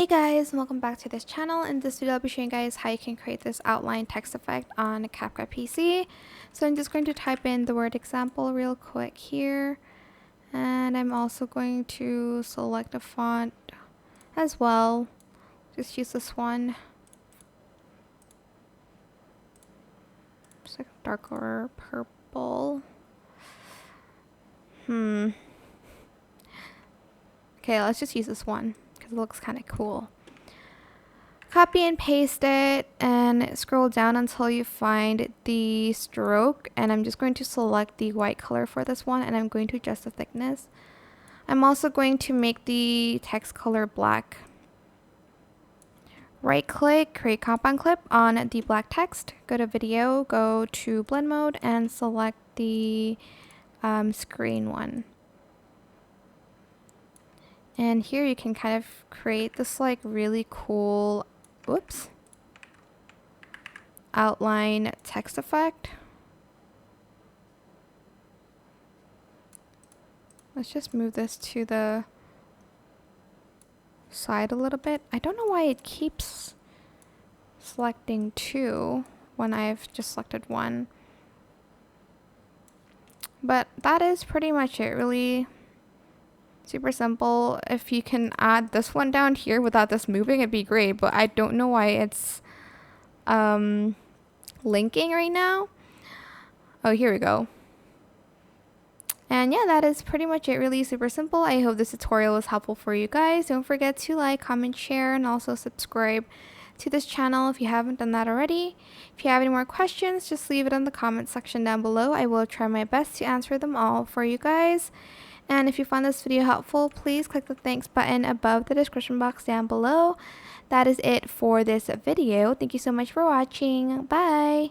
Hey guys, welcome back to this channel. In this video I'll be showing you guys how you can create this outline text effect on CapCut PC. So I'm just going to type in the word example real quick here, and I'm also going to select a font as well. Just use this one. It's like darker purple. Okay, let's just use this one because it looks kind of cool. Copy and paste it and scroll down until you find the stroke, and I'm just going to select the white color for this one, and I'm going to adjust the thickness. I'm also going to make the text color black. Right click, create compound clip on the black text, go to video, go to blend mode and select the screen one. And here you can kind of create this like really cool outline text effect. Let's just move this to the side a little bit. I don't know why it keeps selecting two when I've just selected one. But that is pretty much it. Really super simple. If you can add this one down here without this moving, it'd be great, but I don't know why it's linking right now. Oh, here we go. And yeah, that is pretty much it. Really super simple. I hope this tutorial was helpful for you guys. Don't forget to like, comment, share, and also subscribe to this channel if you haven't done that already. If you have any more questions, just leave it in the comment section down below. I will try my best to answer them all for you guys. And if you found this video helpful, please click the thanks button above the description box down below. That is it for this video. Thank you so much for watching. Bye!